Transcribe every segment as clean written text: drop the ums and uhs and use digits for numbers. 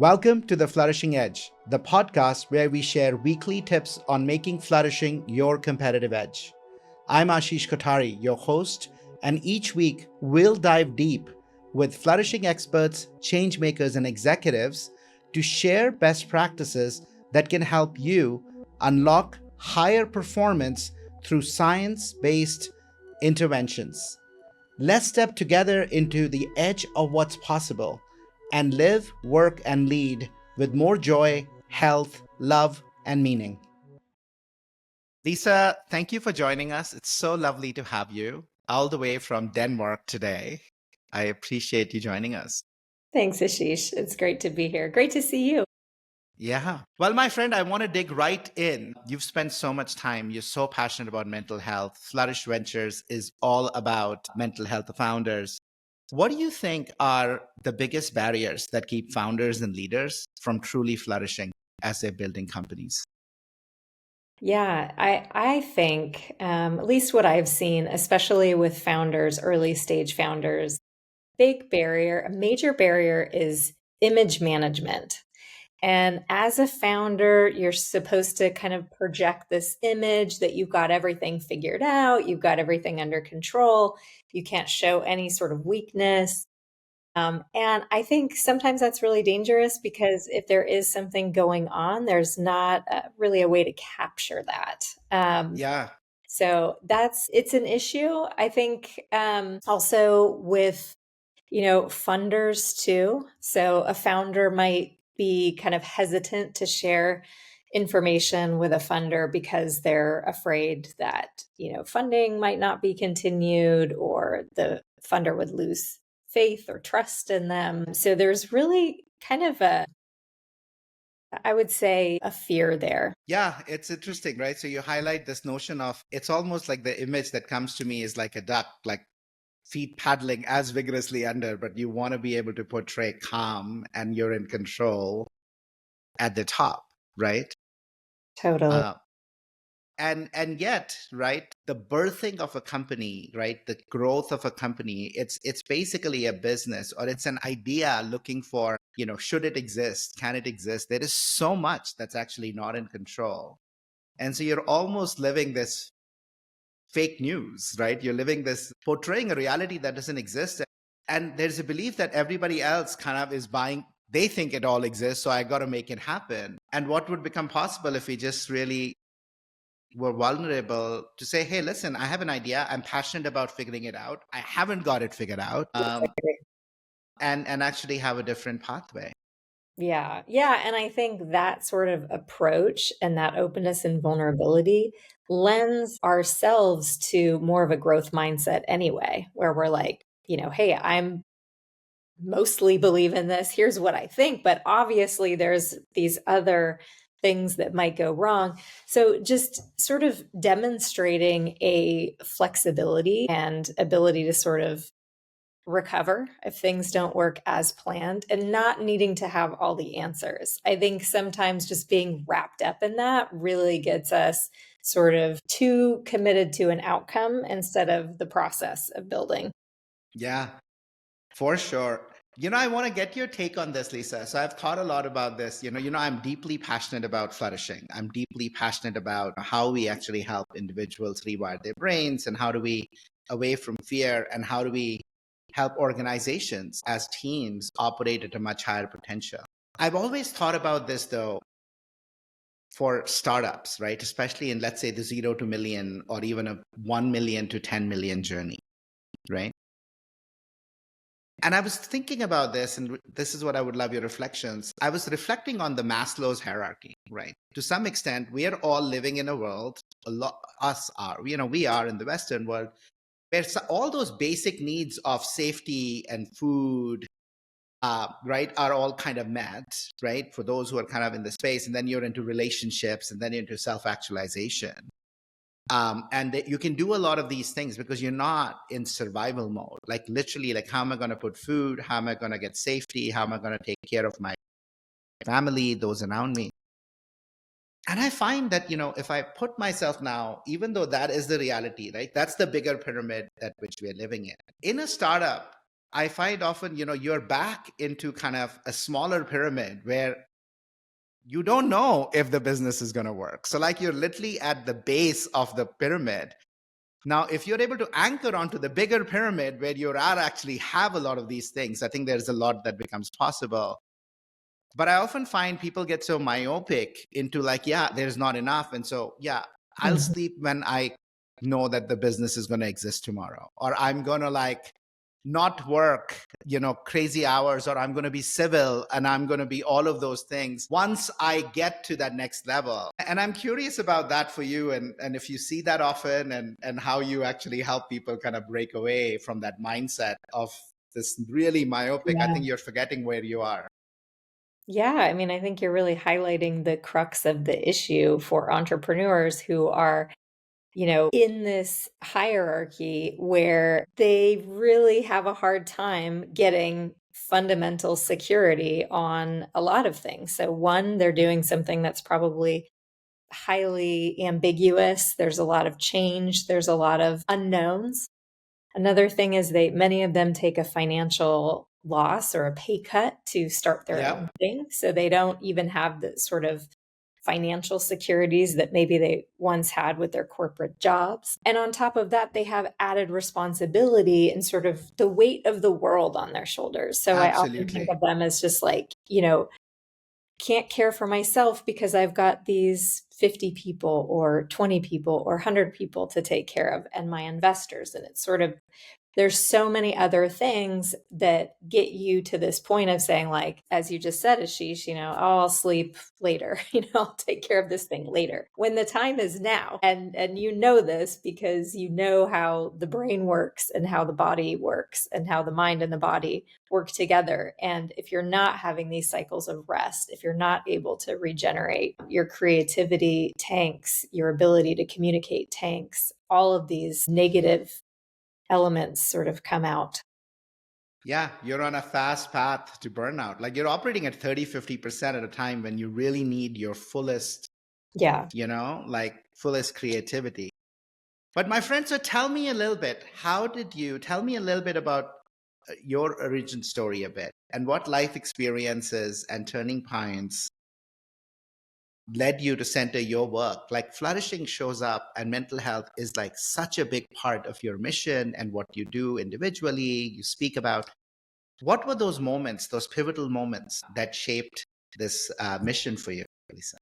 Welcome to the Flourishing Edge, the podcast where we share weekly tips on making flourishing your competitive edge. I'm Ashish Kothari, your host, and each week we'll dive deep with flourishing experts, change makers, and executives to share best practices that can help you unlock higher performance through science-based interventions. Let's step together into the edge of what's possible and live, work, and lead with more joy, health, love, and meaning. Lisa, thank you for joining us. It's so lovely to have you all the way from Denmark today. I appreciate you joining us. Thanks, Ashish. It's great to be here. Great to see you. Yeah. Well, my friend, I want to dig right in. You've spent so much time. You're so passionate about mental health. Flourish Ventures is all about mental health founders. What do you think are the biggest barriers that keep founders and leaders from truly flourishing as they're building companies? Yeah, I think, at least what I've seen, especially with founders, early stage founders, a major barrier is image management. And as a founder, you're supposed to kind of project this image that you've got everything figured out, you've got everything under control, you can't show any sort of weakness. And I think sometimes that's really dangerous because if there is something going on, there's not really a way to capture that. Yeah. So it's an issue. I think also with, funders too. So a founder might be kind of hesitant to share information with a funder because they're afraid that, funding might not be continued or the funder would lose faith or trust in them. So there's really kind of I would say, a fear there. Yeah, it's interesting, right? So you highlight this notion of it's almost like the image that comes to me is like a duck, like feet paddling as vigorously under, but you want to be able to portray calm and you're in control at the top, right? Totally. Uh, and yet, right, the birthing of a company, right, the growth of a company, it's basically a business or it's an idea looking for, should it exist? Can it exist? There is so much that's actually not in control. And so you're almost living this fake news, right? You're living this, portraying a reality that doesn't exist. And there's a belief that everybody else kind of is buying, they think it all exists, so I got to make it happen. And what would become possible if we just really were vulnerable to say, hey, listen, I have an idea. I'm passionate about figuring it out. I haven't got it figured out. And actually have a different pathway. Yeah. Yeah. And I think that sort of approach and that openness and vulnerability lends ourselves to more of a growth mindset anyway, where we're like, hey, I'm mostly believe in this. Here's what I think. But obviously, there's these other things that might go wrong. So just sort of demonstrating a flexibility and ability to sort of recover if things don't work as planned and not needing to have all the answers. I think sometimes just being wrapped up in that really gets us sort of too committed to an outcome instead of the process of building. Yeah, for sure. I want to get your take on this, Lisa. So I've thought a lot about this. I'm deeply passionate about flourishing. I'm deeply passionate about how we actually help individuals rewire their brains and how do we away from fear and how do we help organizations as teams operate at a much higher potential. I've always thought about this though for startups, right? Especially in, let's say, the 0 to million or even a 1 million to 10 million journey, right? And I was thinking about this, and this is what I would love your reflections. I was reflecting on the Maslow's hierarchy, right? To some extent, we are all living in a world, we are in the Western world, where all those basic needs of safety and food, right, are all kind of met, right? For those who are kind of in the space, and then you're into relationships, and then you're into self-actualization. And you can do a lot of these things because you're not in survival mode. Like literally, like how am I going to put food? How am I going to get safety? How am I going to take care of my family, those around me? And I find that, if I put myself now, even though that is the reality, right? That's the bigger pyramid that which we're living in. In a startup, I find often, you're back into kind of a smaller pyramid where you don't know if the business is going to work. So like you're literally at the base of the pyramid. Now, if you're able to anchor onto the bigger pyramid where you're at actually have a lot of these things, I think there's a lot that becomes possible. But I often find people get so myopic into like, yeah, there's not enough. And so, yeah, I'll Mhm. sleep when I know that the business is going to exist tomorrow, or I'm going to like not work, crazy hours, or I'm going to be civil and I'm going to be all of those things once I get to that next level. And I'm curious about that for you, and if you see that often, and how you actually help people kind of break away from that mindset of this really myopic, I Yeah. think you're forgetting where you are. Yeah, I mean, I think you're really highlighting the crux of the issue for entrepreneurs who are, in this hierarchy where they really have a hard time getting fundamental security on a lot of things. So, one, they're doing something that's probably highly ambiguous. There's a lot of change, there's a lot of unknowns. Another thing is many of them take a financial loss or a pay cut to start their own Yep. thing. So they don't even have the sort of financial securities that maybe they once had with their corporate jobs. And on top of that, they have added responsibility and sort of the weight of the world on their shoulders. So I often think Absolutely. of them as just like, can't care for myself because I've got these 50 people or 20 people or 100 people to take care of and my investors. And it's sort of there's so many other things that get you to this point of saying, like, as you just said, Ashish, "Oh, I'll sleep later, I'll take care of this thing later. When the time is now. And you know this because you know how the brain works and how the body works and how the mind and the body work together. And if you're not having these cycles of rest, if you're not able to regenerate, your creativity tanks, your ability to communicate tanks, all of these negative elements sort of come out. Yeah, you're on a fast path to burnout. Like you're operating at 30-50% at a time when you really need your fullest, Yeah. like fullest creativity. But my friend, so tell me a little bit, tell me a little bit about your origin story a bit, and what life experiences and turning points led you to center your work. Like flourishing shows up, and mental health is like such a big part of your mission and what you do individually, you speak about. What were those moments, those pivotal moments that shaped this mission for you, Lisa?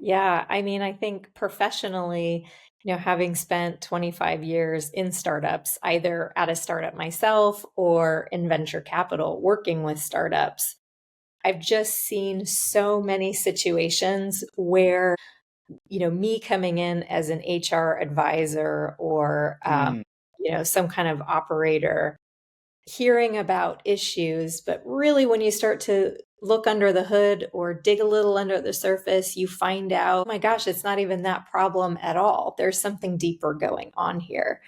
Yeah. I mean, I think professionally, having spent 25 years in startups, either at a startup myself or in venture capital, working with startups, I've just seen so many situations where, me coming in as an HR advisor or, Mm, some kind of operator hearing about issues, but really when you start to look under the hood or dig a little under the surface, you find out, oh my gosh, it's not even that problem at all. There's something deeper going on here.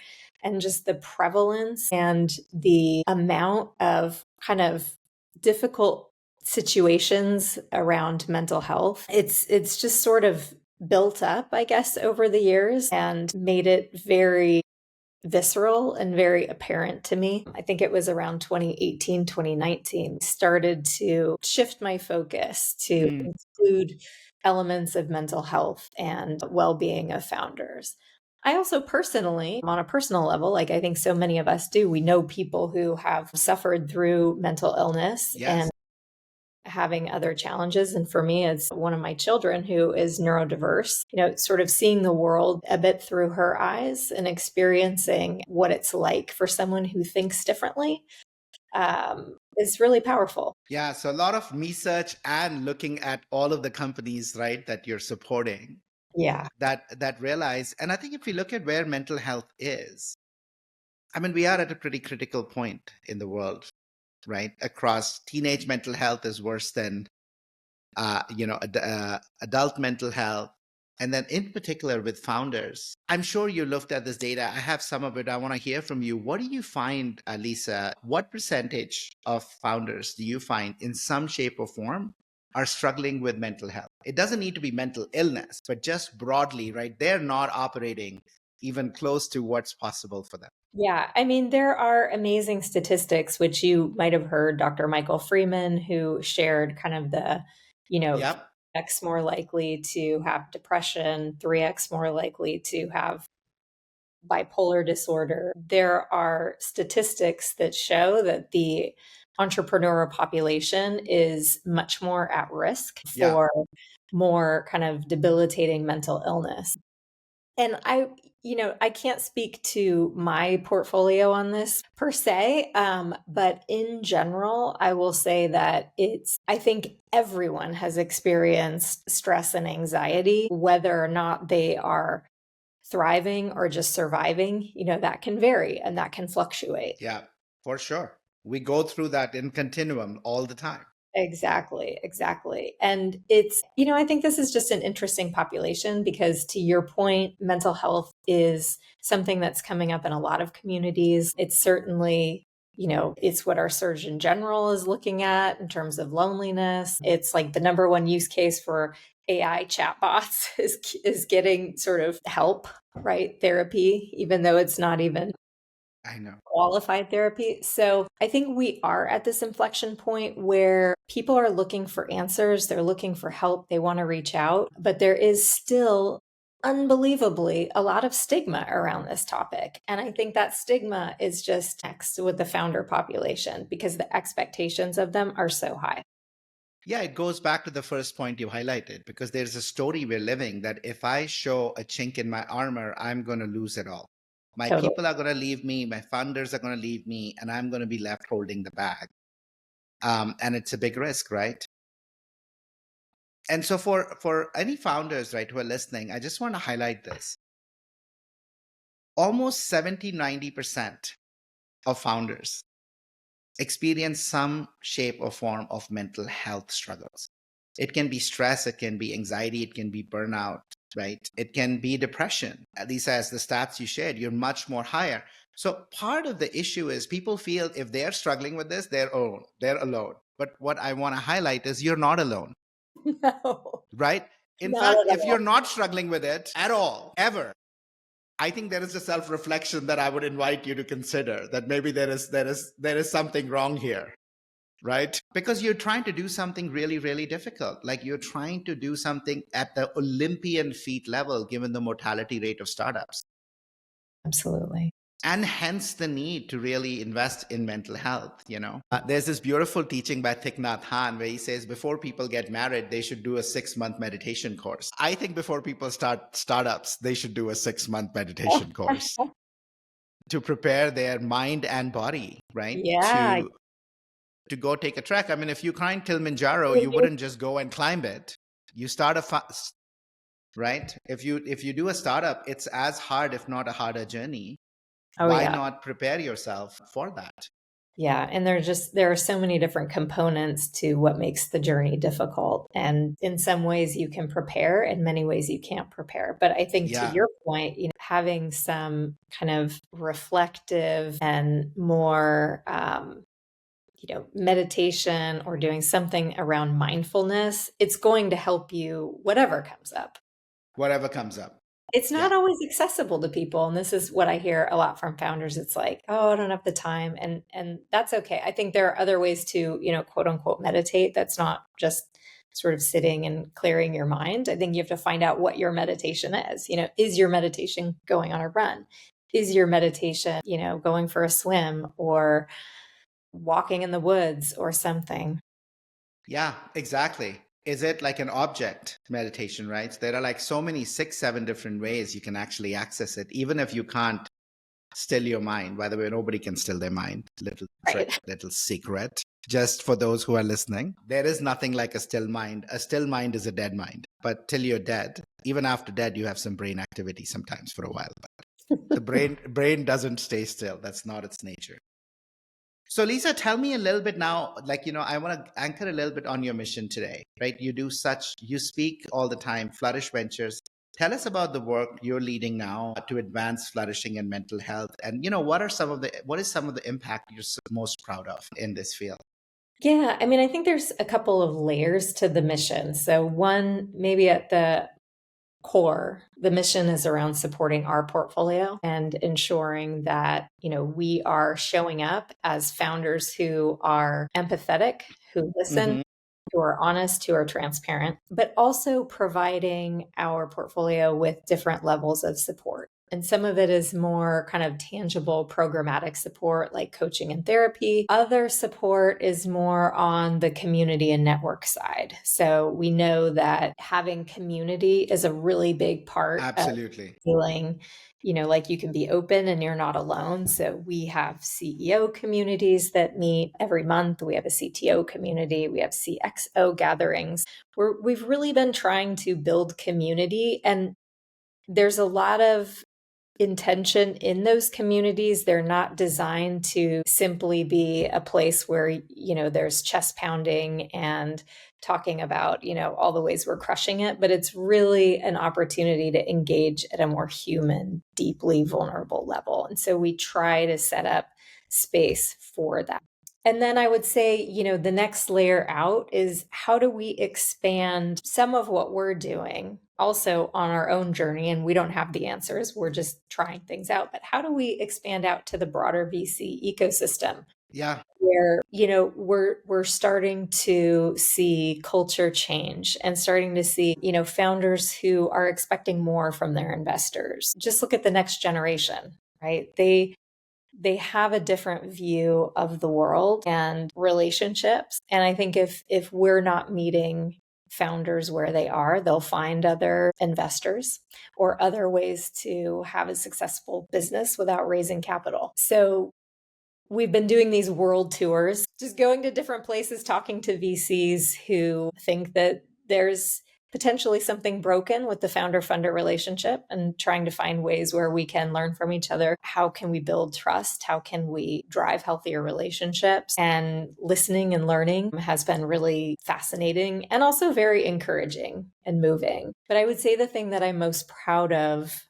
And just the prevalence and the amount of kind of difficult situations around mental health. It's just sort of built up, I guess, over the years and made it very visceral and very apparent to me. I think it was around 2018, 2019, started to shift my focus to mm. include elements of mental health and well-being of founders. I also personally, on a personal level, like I think so many of us do, we know people who have suffered through mental illness and Yes. having other challenges. And for me, it's one of my children who is neurodiverse, sort of seeing the world a bit through her eyes and experiencing what it's like for someone who thinks differently is really powerful. Yeah. So a lot of research and looking at all of the companies, right, that you're supporting Yeah. that realize. And I think if you look at where mental health is, I mean, we are at a pretty critical point in the world, right? Across teenage mental health is worse than adult mental health. And then in particular with founders, I'm sure you looked at this data. I have some of it. I want to hear from you. What do you find, Lisa? What percentage of founders do you find in some shape or form are struggling with mental health? It doesn't need to be mental illness, but just broadly, right? They're not operating even close to what's possible for them. Yeah, I mean, there are amazing statistics, which you might have heard Dr. Michael Freeman, who shared kind of the, Yep. 3x more likely to have depression, 3x more likely to have bipolar disorder. There are statistics that show that the entrepreneurial population is much more at risk Yeah. for more kind of debilitating mental illness. And I can't speak to my portfolio on this per se, but in general, I will say that I think everyone has experienced stress and anxiety, whether or not they are thriving or just surviving, that can vary and that can fluctuate. Yeah, for sure. We go through that in continuum all the time. Exactly, exactly. And I think this is just an interesting population because to your point, mental health is something that's coming up in a lot of communities. It's certainly, it's what our Surgeon General is looking at in terms of loneliness. It's like the number one use case for AI chatbots is getting sort of help, right? Therapy, even though it's not even I know. qualified therapy. So I think we are at this inflection point where people are looking for answers. They're looking for help. They want to reach out, but there is still unbelievably a lot of stigma around this topic. And I think that stigma is just next with the founder population because the expectations of them are so high. Yeah, it goes back to the first point you highlighted, because there's a story we're living that if I show a chink in my armor, I'm going to lose it all. My Totally. people are going to leave me, my funders are going to leave me, and I'm going to be left holding the bag. And it's a big risk, right? And so for any founders, right, who are listening, I just want to highlight this. Almost 70-90% of founders experience some shape or form of mental health struggles. It can be stress, it can be anxiety, it can be burnout, right? It can be depression. At least as the stats you shared, you're much more higher. So part of the issue is people feel if they're struggling with this, they're alone. But what I want to highlight is you're not alone. No. Right? In Not fact, at if all. you're not struggling with it at all, ever, I think there is a self-reflection that I would invite you to consider, that maybe there is something wrong here, right? Because you're trying to do something really, really difficult. Like you're trying to do something at the Olympian feat level, given the mortality rate of startups. Absolutely. And hence the need to really invest in mental health. There's this beautiful teaching by Thich Nhat Hanh where he says before people get married, they should do a 6-month meditation course. I think before people start startups, they should do a 6-month meditation course to prepare their mind and body, right? Yeah. To go take a trek. I mean, if you climb Kilimanjaro, you wouldn't just go and climb it. You start right? If you do a startup, it's as hard, if not a harder journey. Oh, Why yeah. not prepare yourself for that? Yeah. And there are so many different components to what makes the journey difficult. And in some ways you can prepare, in many ways you can't prepare. But I think to your point, having some kind of reflective and more, meditation or doing something around mindfulness, it's going to help you whatever comes up. Whatever comes up. It's not always accessible to people. And this is what I hear a lot from founders. It's like, oh, I don't have the time. And that's okay. I think there are other ways to, quote unquote, meditate. That's not just sort of sitting and clearing your mind. I think you have to find out what your meditation is. Is your meditation going on a run? Is your meditation, going for a swim or walking in the woods or something? Yeah, exactly. Is it like an object meditation, right? There are like so many 6-7 different ways you can actually access it, even if you can't still your mind. By the way, nobody can still their mind. Little trick, little secret. Just for those who are listening, there is nothing like a still mind. A still mind is a dead mind. But till you're dead, even after dead, you have some brain activity sometimes for a while. But the brain doesn't stay still. That's not its nature. So Lisa, tell me a little bit now, I want to anchor a little bit on your mission today, right? You speak all the time, Flourish Ventures. Tell us about the work you're leading now to advance flourishing and mental health. And, what is some of the impact you're most proud of in this field? Yeah, I mean, I think there's a couple of layers to the mission. So one, maybe at the core, the mission is around supporting our portfolio and ensuring that, we are showing up as founders who are empathetic, who listen, who are honest, who are transparent, but also providing our portfolio with different levels of support. And some of it is more kind of tangible programmatic support like coaching and therapy. Other support is more on the community and network side. So we know that having community is a really big part Absolutely. of feeling, like you can be open and you're not alone. So we have CEO communities that meet every month. We have a CTO community. We have CXO gatherings. We've really been trying to build community, and there's a lot of intention in those communities. They're not designed to simply be a place where, there's chest pounding and talking about, all the ways we're crushing it, but it's really an opportunity to engage at a more human, deeply vulnerable level. And so we try to set up space for that. And then I would say, the next layer out is how do we expand some of what we're doing also on our own journey? And we don't have the answers. We're just trying things out. But how do we expand out to the broader VC ecosystem? Yeah. Where, we're starting to see culture change and starting to see, founders who are expecting more from their investors. Just look at the next generation, right? They have a different view of the world and relationships. And I think if we're not meeting founders where they are, they'll find other investors or other ways to have a successful business without raising capital. So we've been doing these world tours, just going to different places, talking to VCs who think that there's potentially something broken with the founder-funder relationship, and trying to find ways where we can learn from each other. How can we build trust? How can we drive healthier relationships? And listening and learning has been really fascinating and also very encouraging and moving. But I would say the thing that I'm most proud of,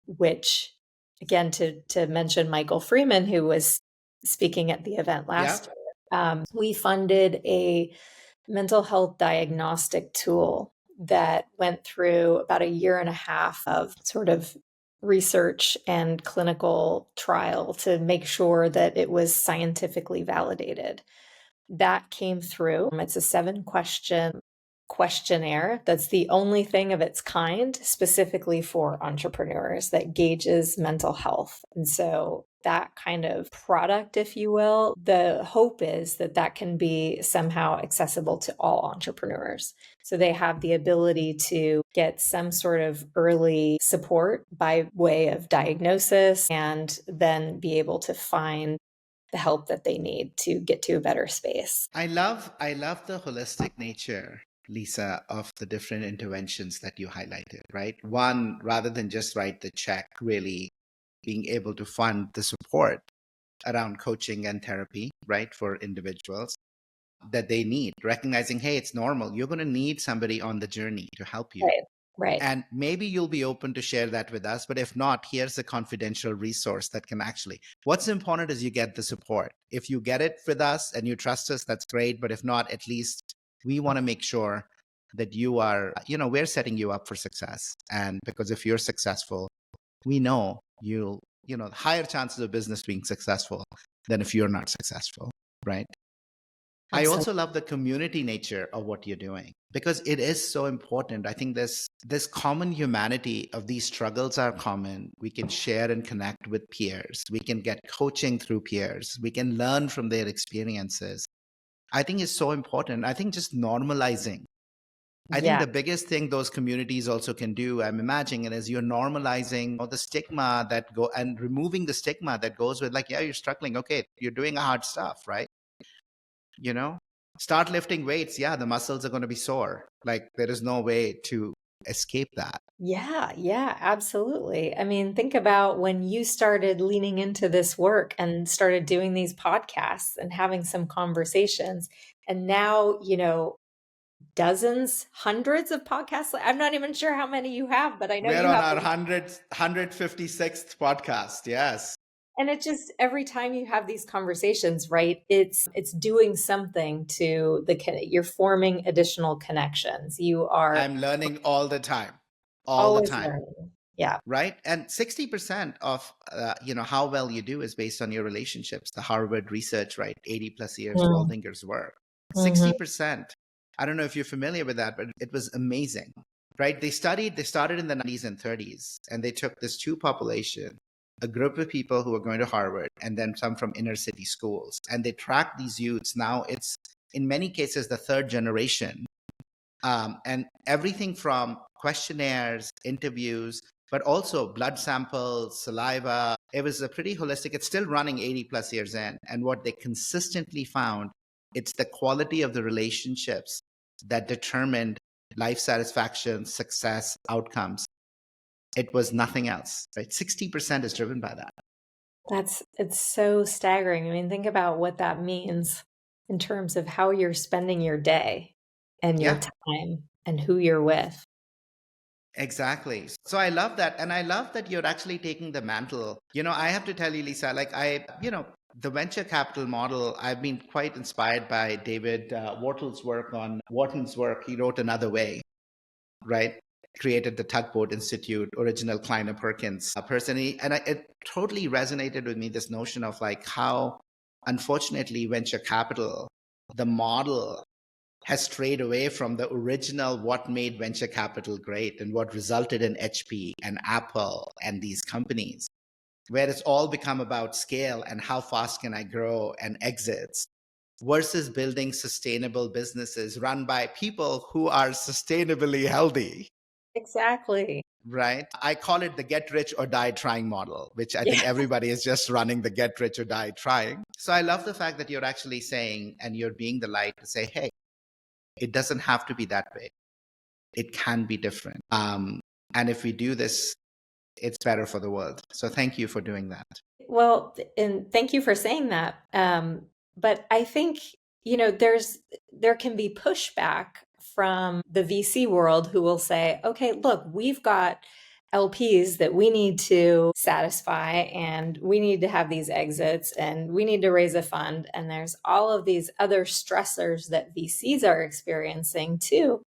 which again, to mention Michael Freeman, who was speaking at the event last year, we funded a mental health diagnostic tool that went through about a year and a half of sort of research and clinical trial to make sure that it was scientifically validated. That came through. It's a 7-question questionnaire that's the only thing of its kind specifically for entrepreneurs that gauges mental health. And so that kind of product, if you will, the hope is that that can be somehow accessible to all entrepreneurs. So they have the ability to get some sort of early support by way of diagnosis and then be able to find the help that they need to get to a better space. I love the holistic nature, Lisa, of the different interventions that you highlighted, right? One, rather than just write the check, really being able to fund the support around coaching and therapy, right, for individuals that they need, recognizing, hey, it's normal. You're going to need somebody on the journey to help you. Right. And maybe you'll be open to share that with us. But if not, here's a confidential resource that can actually, what's important is you get the support. If you get it with us and you trust us, that's great. But if not, at least we want to make sure that you are, we're setting you up for success. And because if you're successful, we know you'll, higher chances of business being successful than if you're not successful, right? Absolutely. I also love the community nature of what you're doing because it is so important. I think this common humanity of these struggles are common. We can share and connect with peers. We can get coaching through peers. We can learn from their experiences. I think is so important. I think just normalizing. I think the biggest thing those communities also can do, I'm imagining, is you're normalizing the stigma and removing the stigma that goes with you're struggling. Okay, you're doing hard stuff, right? Start lifting weights. Yeah, the muscles are going to be sore. There is no way to escape that. Yeah, absolutely. I mean, think about when you started leaning into this work and started doing these podcasts and having some conversations. And now, dozens, hundreds of podcasts. I'm not even sure how many you have, but I know we're you on have our 156th podcast. Yes. And it just, every time you have these conversations, right, it's doing something to you're forming additional connections. I'm learning all the time. all the Always time, learning. Yeah. right? And 60% of how well you do is based on your relationships. The Harvard research, right? 80 plus years of Mm. Aldinger's work. Mhm. 60%. I don't know if you're familiar with that, but it was amazing, right? They started in the 90s and 30s, and they took this two population, a group of people who were going to Harvard and then some from inner city schools. And they tracked these youths. Now it's in many cases the third generation. And everything from questionnaires, interviews, but also blood samples, saliva. It was a pretty holistic. It's still running 80 plus years in. And what they consistently found, it's the quality of the relationships that determined life satisfaction, success, outcomes. It was nothing else, right? 60% is driven by that. It's so staggering. I mean, think about what that means in terms of how you're spending your day and your Yeah, time and who you're with. exactly. So I love that. And I love that you're actually taking the mantle. I have to tell you, Lisa, the venture capital model, I've been quite inspired by David Wharton's work. He wrote Another Way, right? Created the Tugboat Institute, original Kleiner Perkins person. It totally resonated with me, this notion of like how, unfortunately, venture capital, the model has strayed away from the original what made venture capital great and what resulted in HP and Apple and these companies, where it's all become about scale and how fast can I grow and exits versus building sustainable businesses run by people who are sustainably healthy. Exactly. Right. I call it the get rich or die trying model, which I think Yeah. everybody is just running the get rich or die trying. So I love the fact that you're actually saying, and you're being the light to say, hey, it doesn't have to be that way. It can be different. And if we do this, it's better for the world. So thank you for doing that. Well, and thank you for saying that. But I think, there can be pushback from the VC world who will say, okay, look, we've got LPs that we need to satisfy and we need to have these exits and we need to raise a fund. And there's all of these other stressors that VCs are experiencing too.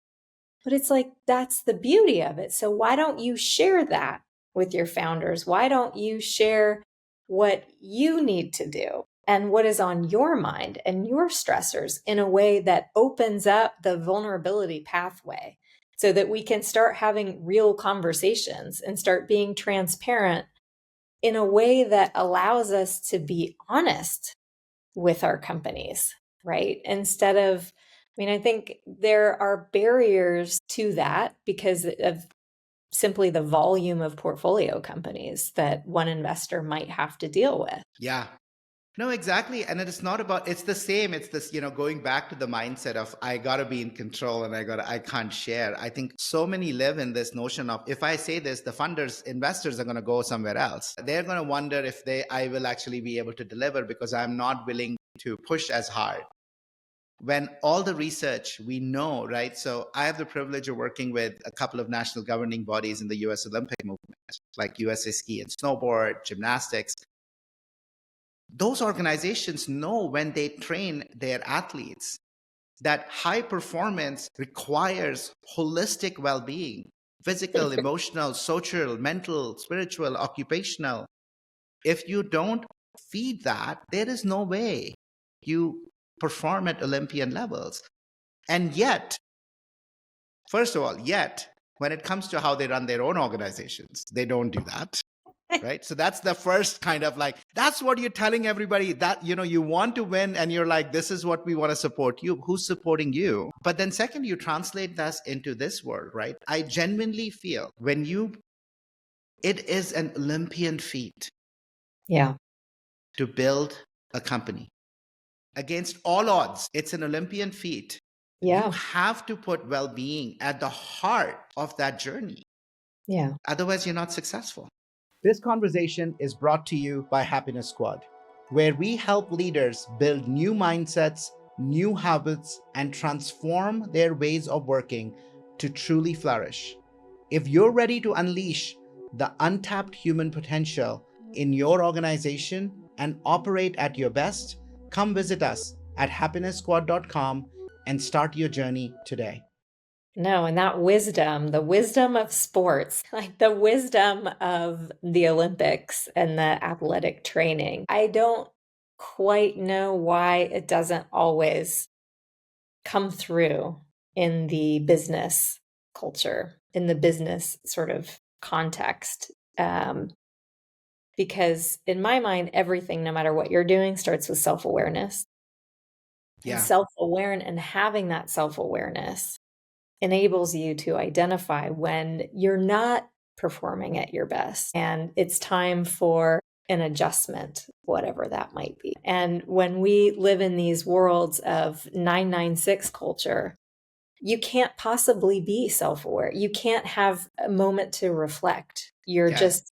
But it's like, that's the beauty of it. So why don't you share that with your founders? Why don't you share what you need to do and what is on your mind and your stressors in a way that opens up the vulnerability pathway so that we can start having real conversations and start being transparent in a way that allows us to be honest with our companies, right? Instead of, I think there are barriers to that because of simply the volume of portfolio companies that one investor might have to deal with. Yeah. No, exactly. And it's not about, it's the same. It's this, going back to the mindset of I gotta be in control and I can't share. I think so many live in this notion of if I say this, the investors are gonna go somewhere else. They're gonna wonder if I will actually be able to deliver because I'm not willing to push as hard. When all the research we know, right? So I have the privilege of working with a couple of national governing bodies in the US Olympic movement, like USA Ski and Snowboard, gymnastics. Those organizations know when they train their athletes that high performance requires holistic well-being, physical, emotional, social, mental, spiritual, occupational. If you don't feed that, there is no way you perform at Olympian levels. And yet, first of all, when it comes to how they run their own organizations, they don't do that. Right. So that's the first kind of like, that's what you're telling everybody that, you want to win. And you're like, this is what we want to support you. Who's supporting you? But then second, you translate this into this world, right? I genuinely feel it is an Olympian feat. Yeah. To build a company against all odds. It's an Olympian feat. Yeah. You have to put well-being at the heart of that journey. Yeah. Otherwise, you're not successful. This conversation is brought to you by Happiness Squad, where we help leaders build new mindsets, new habits, and transform their ways of working to truly flourish. If you're ready to unleash the untapped human potential in your organization and operate at your best, come visit us at happiness squad.com and start your journey today. No, and that wisdom, the wisdom of sports, like the wisdom of the Olympics and the athletic training. I don't quite know why it doesn't always come through in the business culture, in the business sort of context. Because in my mind, everything, no matter what you're doing, starts with self-awareness. And Yeah. self-awareness and having that self-awareness enables you to identify when you're not performing at your best and it's time for an adjustment, whatever that might be. And when we live in these worlds of 996 culture, you can't possibly be self-aware. You can't have a moment to reflect. You're Yes. just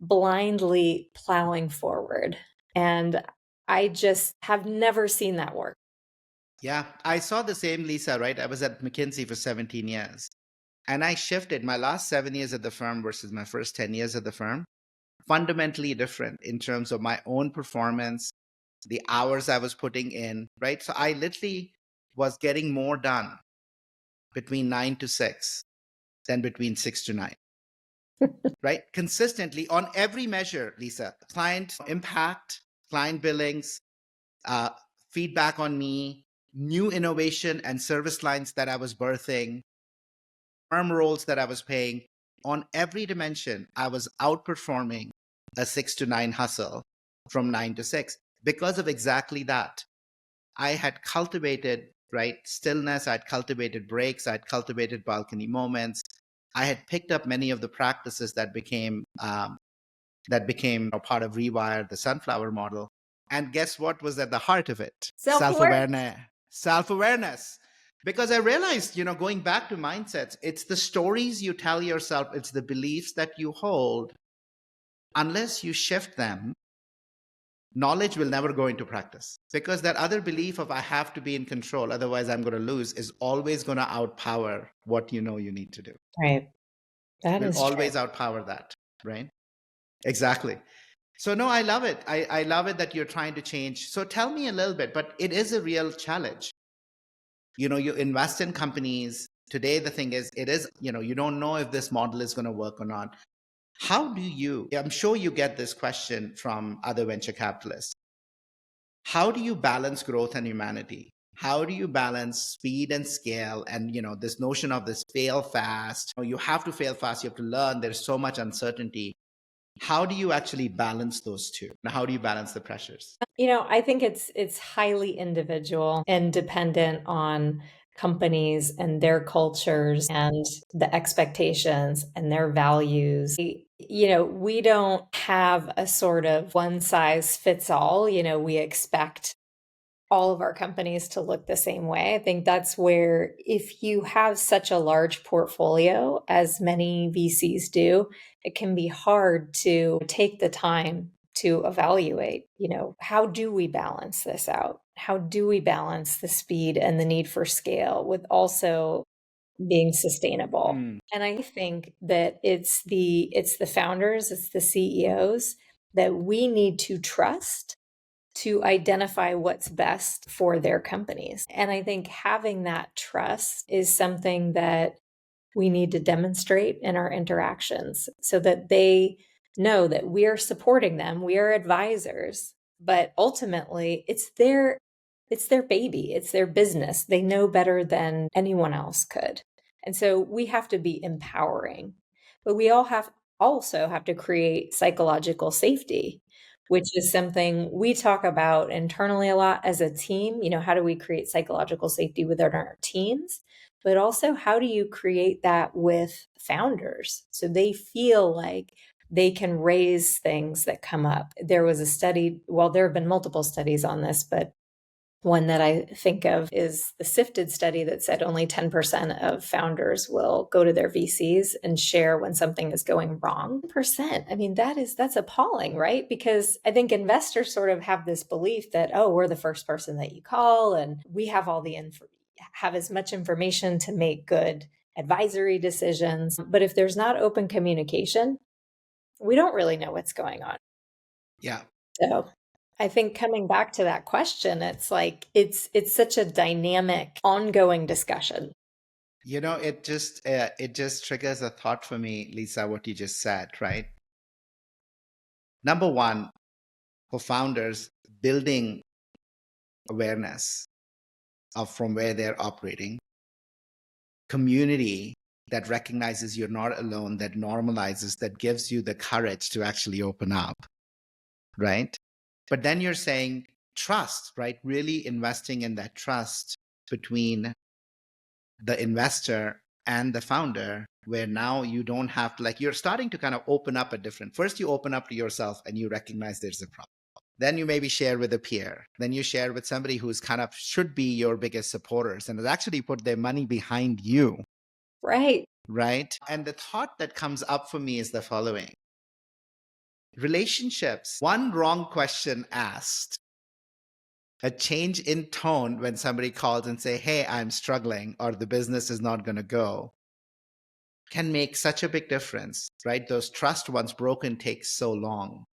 blindly plowing forward. And I just have never seen that work. Yeah. I saw the same, Lisa, right? I was at McKinsey for 17 years. And I shifted my last 7 years at the firm versus my first 10 years at the firm, fundamentally different in terms of my own performance, the hours I was putting in, right? So I literally was getting more done between 9 to 6 than between 6 to 9, right? Consistently on every measure, Lisa, client impact, client billings, uh, feedback on me, new innovation and service lines that I was birthing, firm roles that I was paying. On every dimension, I was outperforming a 6 to 9 hustle from 9 to 6 because of exactly that. I had cultivated, right, stillness, I'd cultivated breaks, I'd cultivated balcony moments. I had picked up many of the practices that became a part of Rewire, the sunflower model. And guess what was at the heart of it? Self-awareness. Self-awareness. Because I realized, going back to mindsets, it's the stories you tell yourself, it's the beliefs that you hold. Unless you shift them, knowledge will never go into practice, because that other belief of I have to be in control, otherwise I'm going to lose, is always going to outpower what you know you need to do. Right. That Will is true. always outpower that, right? Exactly. So no, I love it. I love it that you're trying to change. So tell me a little bit, but it is a real challenge. You invest in companies. Today, the thing is, it is, you don't know if this model is going to work or not. How do you, I'm sure you get this question from other venture capitalists. How do you balance growth and humanity? How do you balance speed and scale? And, this notion of this fail fast, you have to fail fast. You have to learn. There's so much uncertainty. How do you actually balance those two? Now, how do you balance the pressures? I think it's highly individual and dependent on companies and their cultures and the expectations and their values. We don't have a sort of one size fits all. We expect all of our companies to look the same way. I think that's where, if you have such a large portfolio, as many VCs do, it can be hard to take the time to evaluate, how do we balance this out? How do we balance the speed and the need for scale with also being sustainable? Mm, And I think that it's the founders, it's the CEOs that we need to trust to identify what's best for their companies. And I think having that trust is something that we need to demonstrate in our interactions so that they know that we are supporting them, we are advisors, but ultimately it's their baby, it's their business. They know better than anyone else could. And so we have to be empowering. But we also have to create psychological safety, which is something we talk about internally a lot as a team. How do we create psychological safety within our teams? But also, how do you create that with founders so they feel like they can raise things that come up? There was a study, well, there have been multiple studies on this, but one that I think of is the Sifted study that said only 10% of founders will go to their VCs and share when something is going wrong. 10%. I mean, that's appalling, right? Because I think investors sort of have this belief that, oh, we're the first person that you call and we have all the have as much information to make good advisory decisions. But if there's not open communication, we don't really know what's going on. yeah. So I think coming back to that question, it's like it's such a dynamic, ongoing discussion. it just triggers a thought for me, Lisa, what you just said, right? Number one, for founders, building awareness of from where they're operating, community that recognizes you're not alone, that normalizes, that gives you the courage to actually open up, right? But then you're saying trust, right? Really investing in that trust between the investor and the founder, where now you don't have to, like, you're starting to kind of open up a different, first you open up to yourself and you recognize there's a problem. Then you maybe share with a peer. Then you share with somebody who's kind of should be your biggest supporters and has actually put their money behind you. Right. Right. And the thought that comes up for me is the following: relationships, one wrong question asked, a change in tone when somebody calls and say, hey, I'm struggling, or the business is not going to go, can make such a big difference, right? Those trust once broken takes so long.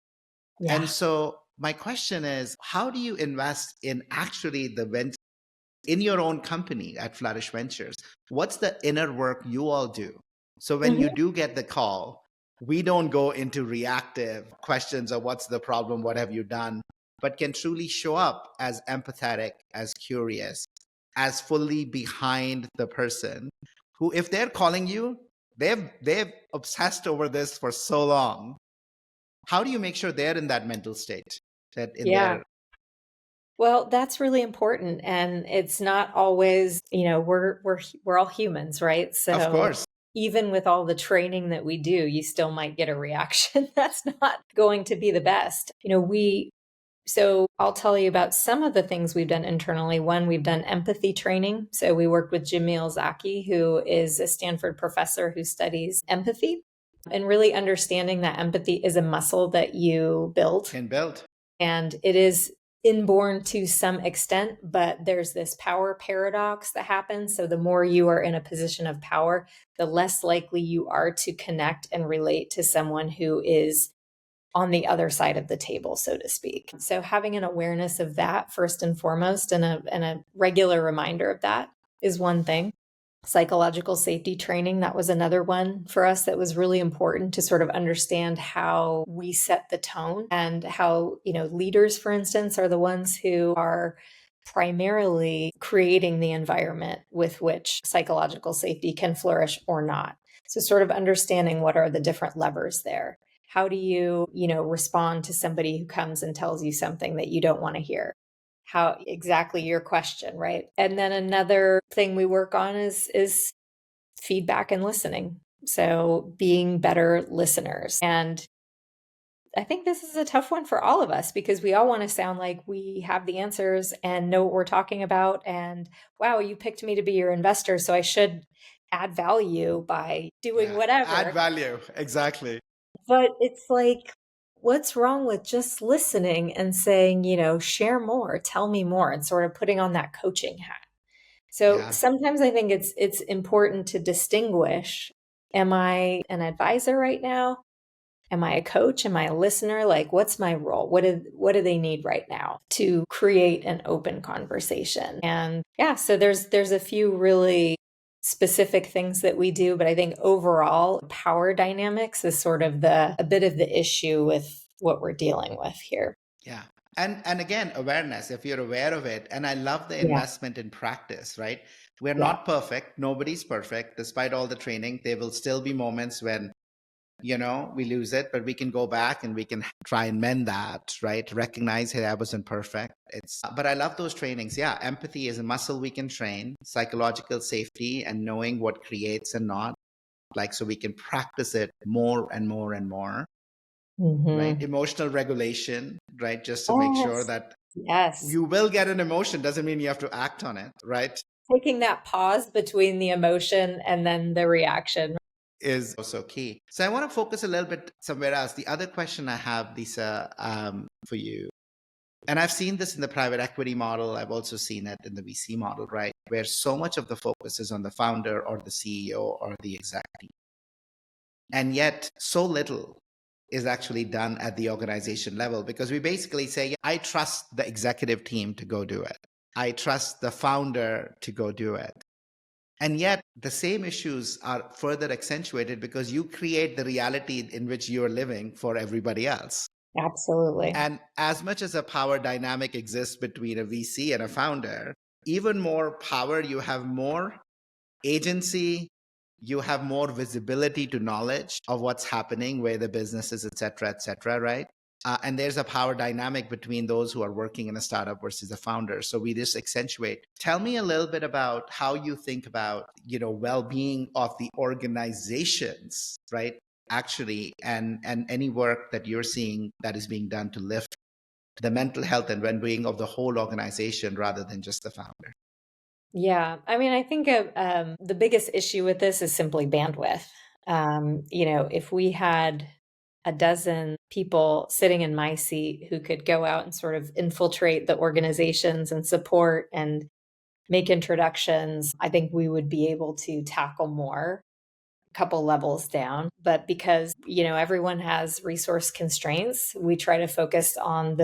Yeah. And so my question is, how do you invest in actually the in your own company at Flourish Ventures? What's the inner work you all do? So when you do get the call, we don't go into reactive questions of what's the problem, what have you done, but can truly show up as empathetic, as curious, as fully behind the person who, if they're calling you, they've obsessed over this for so long. How do you make sure they're in that mental state, that in Yeah. their Well, that's really important. And it's not always, we're all humans, right? of So course, even with all the training that we do, you still might get a reaction that's not going to be the best. So I'll tell you about some of the things we've done internally. One, we've done empathy training. So we worked with Jamil Zaki, who is a Stanford professor who studies empathy, and really understanding that empathy is a muscle that you build. can build. And it is inborn to some extent, but there's this power paradox that happens. So the more you are in a position of power, the less likely you are to connect and relate to someone who is on the other side of the table, so to speak. So having an awareness of that first and foremost, and a regular reminder of that is one thing. Psychological safety training, that was another one for us that was really important to sort of understand how we set the tone, and how, leaders, for instance, are the ones who are primarily creating the environment with which psychological safety can flourish or not. So sort of understanding what are the different levers there. How do you, respond to somebody who comes and tells you something that you don't want to hear? How exactly your question, right? And then another thing we work on is feedback and listening. So being better listeners. And I think this is a tough one for all of us, because we all want to sound like we have the answers and know what we're talking about. And wow, you picked me to be your investor, so I should add value by doing whatever. Add value. Exactly. But it's like, what's wrong with just listening and saying, share more, tell me more, and sort of putting on that coaching hat. So sometimes I think it's important to distinguish, am I an advisor right now? Am I a coach? Am I a listener? Like, what's my role? What do they need right now to create an open conversation? And so there's a few really specific things that we do, but I think overall power dynamics is sort of a bit of the issue with what we're dealing with here. Yeah. And again, awareness, if you're aware of it. And I love the investment in practice, right? We're not perfect. Nobody's perfect. Despite all the training, there will still be moments when, we lose it, but we can go back and we can try and mend that, right? Recognize, hey, I wasn't perfect. But I love those trainings. Yeah. Empathy is a muscle we can train, psychological safety and knowing what creates and not, like, so we can practice it more and more and more. Right? Emotional regulation, right? Just to make sure that you will get an emotion doesn't mean you have to act on it, right? Taking that pause between the emotion and then the reaction is also key. So I want to focus a little bit somewhere else. The other question I have, Lisa, for you, and I've seen this in the private equity model, I've also seen it in the VC model, right? Where so much of the focus is on the founder or the CEO or the exec team. And yet so little is actually done at the organization level, because we basically say, I trust the executive team to go do it. I trust the founder to go do it. And yet the same issues are further accentuated because you create the reality in which you're living for everybody else. Absolutely. And as much as a power dynamic exists between a VC and a founder, even more power, you have more agency, you have more visibility to knowledge of what's happening, where the business is, et cetera, right? And there's a power dynamic between those who are working in a startup versus a founder. So we just accentuate. Tell me a little bit about how you think about, well-being of the organizations, right? Actually, and any work that you're seeing that is being done to lift the mental health and well-being of the whole organization rather than just the founder. Yeah. I mean, I think the biggest issue with this is simply bandwidth. If we had a dozen people sitting in my seat who could go out and sort of infiltrate the organizations and support and make introductions, I think we would be able to tackle more, a couple levels down. But because, everyone has resource constraints, we try to focus on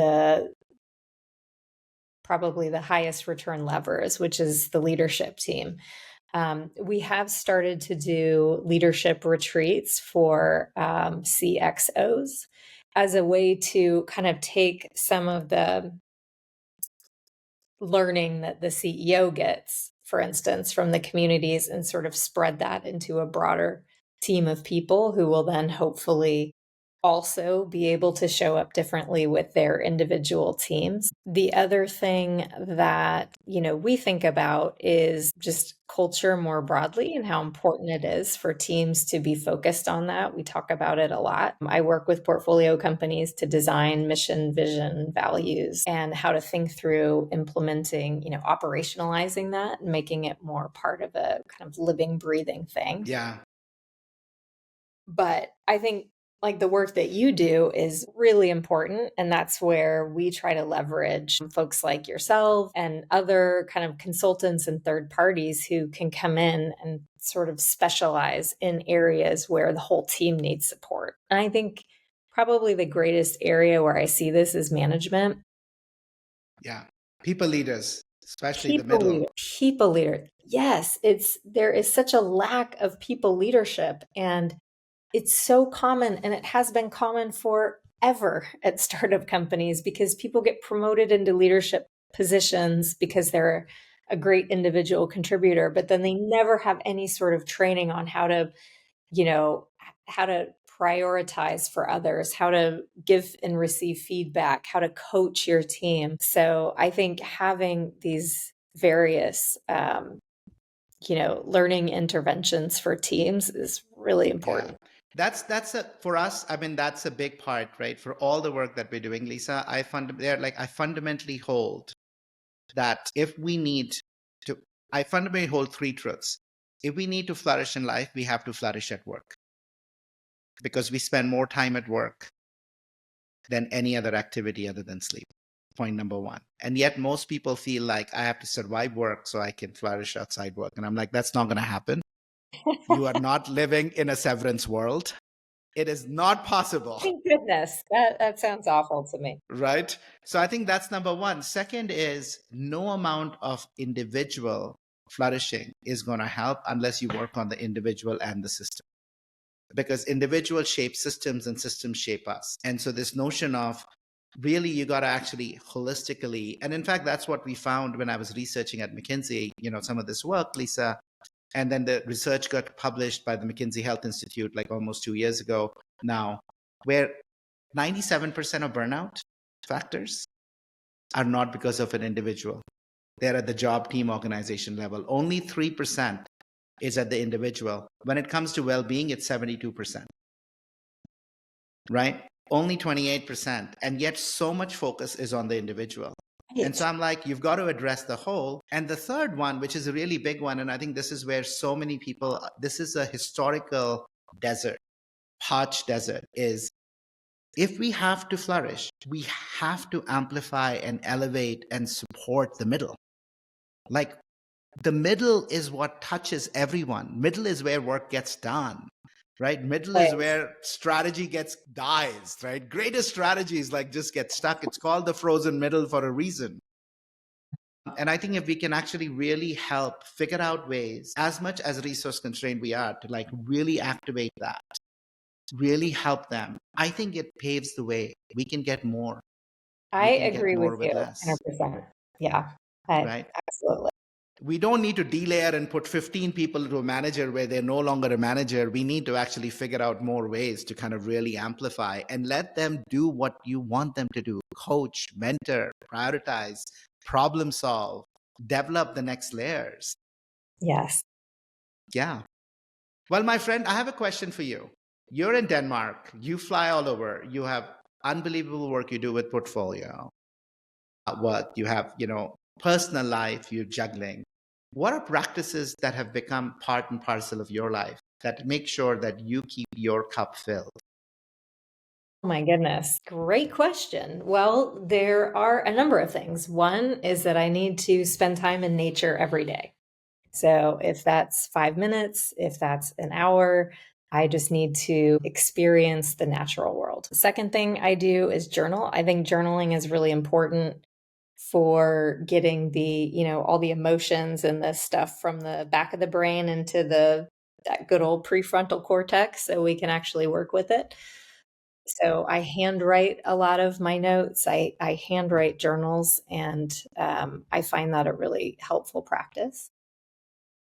probably the highest return levers, which is the leadership team. We have started to do leadership retreats for CXOs as a way to kind of take some of the learning that the CEO gets, for instance, from the communities and sort of spread that into a broader team of people who will then hopefully also be able to show up differently with their individual teams. The other thing that, we think about is just culture more broadly and how important it is for teams to be focused on that. We talk about it a lot. I work with portfolio companies to design mission, vision, values, and how to think through implementing, operationalizing that and making it more part of a kind of living, breathing thing. Yeah. But I think like the work that you do is really important. And that's where we try to leverage folks like yourself and other kind of consultants and third parties who can come in and sort of specialize in areas where the whole team needs support. And I think probably the greatest area where I see this is management. Yeah. People leaders, especially the middle. People leader. Yes, there is such a lack of people leadership, and it's so common, and it has been common forever at startup companies because people get promoted into leadership positions because they're a great individual contributor, but then they never have any sort of training on how to, how to prioritize for others, how to give and receive feedback, how to coach your team. So I think having these various learning interventions for teams is really important. Yeah. That's for us. I mean, that's a big part, right? For all the work that we're doing, Lisa, I fundamentally hold that I fundamentally hold three truths. If we need to flourish in life, we have to flourish at work because we spend more time at work than any other activity other than sleep. Point number one. And yet most people feel like I have to survive work so I can flourish outside work. And I'm like, that's not going to happen. You are not living in a severance world. It is not possible. Thank goodness. That sounds awful to me. Right? So I think that's number one. Second is no amount of individual flourishing is going to help unless you work on the individual and the system. Because individuals shape systems and systems shape us. And so this notion of really you got to actually holistically, and in fact, that's what we found when I was researching at McKinsey, some of this work, Lisa. And then the research got published by the McKinsey Health Institute like almost 2 years ago now, where 97% of burnout factors are not because of an individual. They're at the job team organization level. Only 3% is at the individual. When it comes to well-being, it's 72%, right? Only 28%. And yet so much focus is on the individual. And so I'm like, you've got to address the whole. And the third one, which is a really big one, and I think this is where so many people, this is a historical desert, parched desert, is if we have to flourish, we have to amplify and elevate and support the middle. Like the middle is what touches everyone. Middle is where work gets done. Right? Middle is where strategy dies, right? Greatest strategies like just get stuck. It's called the frozen middle for a reason. And I think if we can actually really help figure out ways, as much as resource constrained we are, to like really activate that, really help them, I think it paves the way. We can get more. I We can get agree with more with you less, 100%. Yeah, right? absolutely. We don't need to delayer and put 15 people to a manager where they're no longer a manager. We need to actually figure out more ways to kind of really amplify and let them do what you want them to do: coach, mentor, prioritize, problem solve, develop the next layers. Yes. Yeah. Well, my friend, I have a question for you. You're in Denmark, you fly all over, you have unbelievable work you do with portfolio. What you have, personal life, you're juggling. What are practices that have become part and parcel of your life that make sure that you keep your cup filled? Oh my goodness. Great question. Well, there are a number of things. One is that I need to spend time in nature every day. So if that's 5 minutes, if that's an hour, I just need to experience the natural world. The second thing I do is journal. I think journaling is really important for getting all the emotions and the stuff from the back of the brain into that good old prefrontal cortex so we can actually work with it. So I handwrite a lot of my notes. I handwrite journals, and I find that a really helpful practice.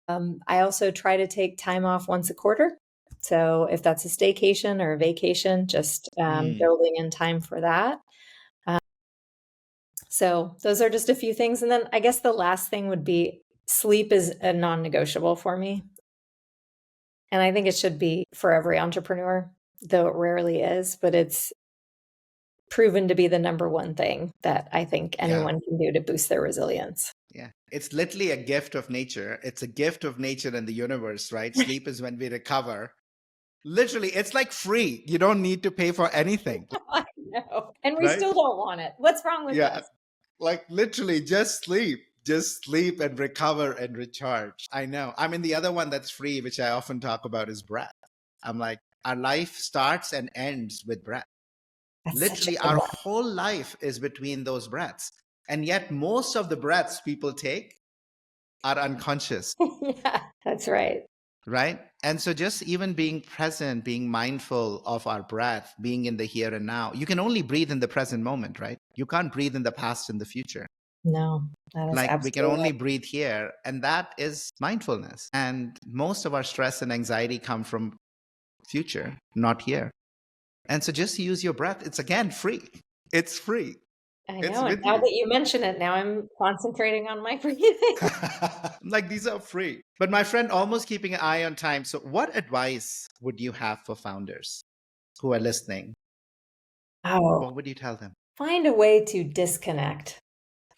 I also try to take time off once a quarter. So if that's a staycation or a vacation, just building in time for that. So those are just a few things. And then I guess the last thing would be sleep is a non-negotiable for me. And I think it should be for every entrepreneur, though it rarely is, but it's proven to be the number one thing that I think anyone can do to boost their resilience. Yeah. It's literally a gift of nature. It's a gift of nature and the universe, right? Sleep is when we recover. Literally, it's like free. You don't need to pay for anything. I know. And we Right? still don't want it. What's wrong with us? Like literally just sleep. Just sleep and recover and recharge. I know. I mean, the other one that's free, which I often talk about, is breath. I'm like, our life starts and ends with breath. That's Literally, our whole life is between those breaths. And yet, most of the breaths people take are unconscious. Yeah, that's right. Right. And so, just even being present, being mindful of our breath, being in the here and now, you can only breathe in the present moment, right? You can't breathe in the past and the future. No, that is Like we can absolutely only breathe here. And that is mindfulness. And most of our stress and anxiety come from future, not here. And so just use your breath. It's again free. It's free. I It's know. And with now you. that you mention it, now I'm concentrating on my breathing. Like these are free. But my friend, almost keeping an eye on time. So what advice would you have for founders who are listening? Oh, What would you tell them? find a way to disconnect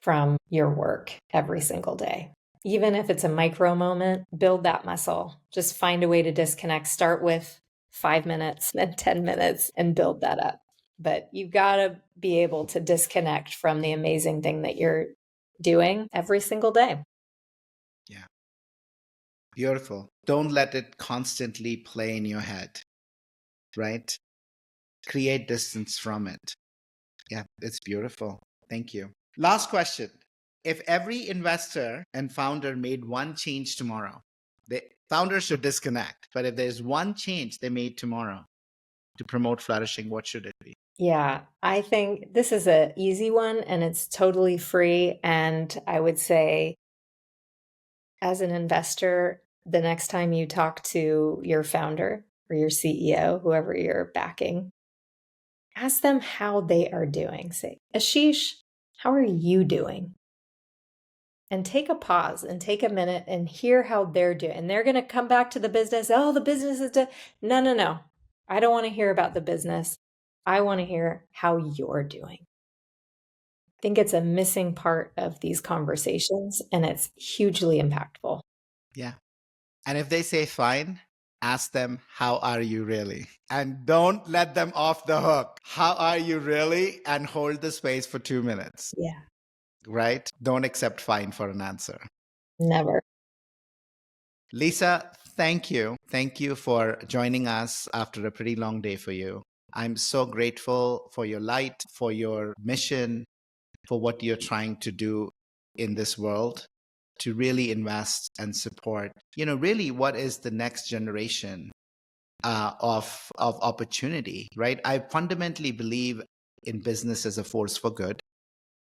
from your work every single day. Even if it's a micro moment, build that muscle. Just find a way to disconnect. Start with 5 minutes, then 10 minutes, and build that up. But you've got to be able to disconnect from the amazing thing that you're doing every single day. Yeah. Beautiful. Don't let it constantly play in your head, right? Create distance from it. Yeah, it's beautiful. Thank you. Last question. If every investor and founder made one change tomorrow, the founders should disconnect. But if there's one change they made tomorrow to promote flourishing, what should it be? Yeah, I think this is an easy one and it's totally free. And I would say, as an investor, the next time you talk to your founder or your CEO, whoever you're backing, ask them how they are doing. Say, Ashish, how are you doing? And take a pause and take a minute and hear how they're doing. And they're going to come back to the business. Oh, the business is no, no, no. I don't want to hear about the business. I want to hear how you're doing. I think it's a missing part of these conversations, and it's hugely impactful. Yeah. And if they say fine, ask them, how are you really? And don't let them off the hook. How are you really? And hold the space for 2 minutes. Yeah. Right? Don't accept fine for an answer. Never. Lisa, thank you. Thank you for joining us after a pretty long day for you. I'm so grateful for your light, for your mission, for what you're trying to do. in this world to really invest and support, really what is the next generation of opportunity, right? I fundamentally believe in business as a force for good,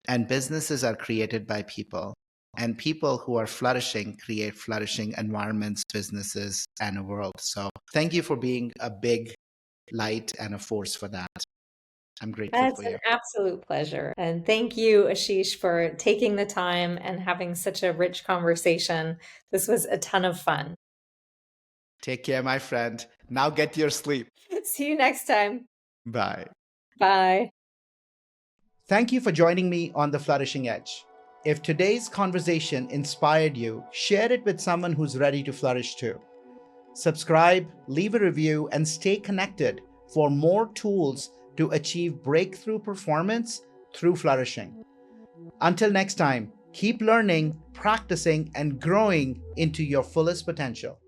and businesses are created by people, and people who are flourishing create flourishing environments, businesses, and a world. So thank you for being a big light and a force for that. I'm grateful That's for an you. absolute pleasure. And thank you, Ashish, for taking the time and having such a rich conversation. This was a ton of fun. Take care, my friend. Now get your sleep. See you next time. Bye. Bye. Thank you for joining me on the Flourishing Edge. If today's conversation inspired you, share it with someone who's ready to flourish too. Subscribe, leave a review, and stay connected for more tools to achieve breakthrough performance through flourishing. Until next time, keep learning, practicing, and growing into your fullest potential.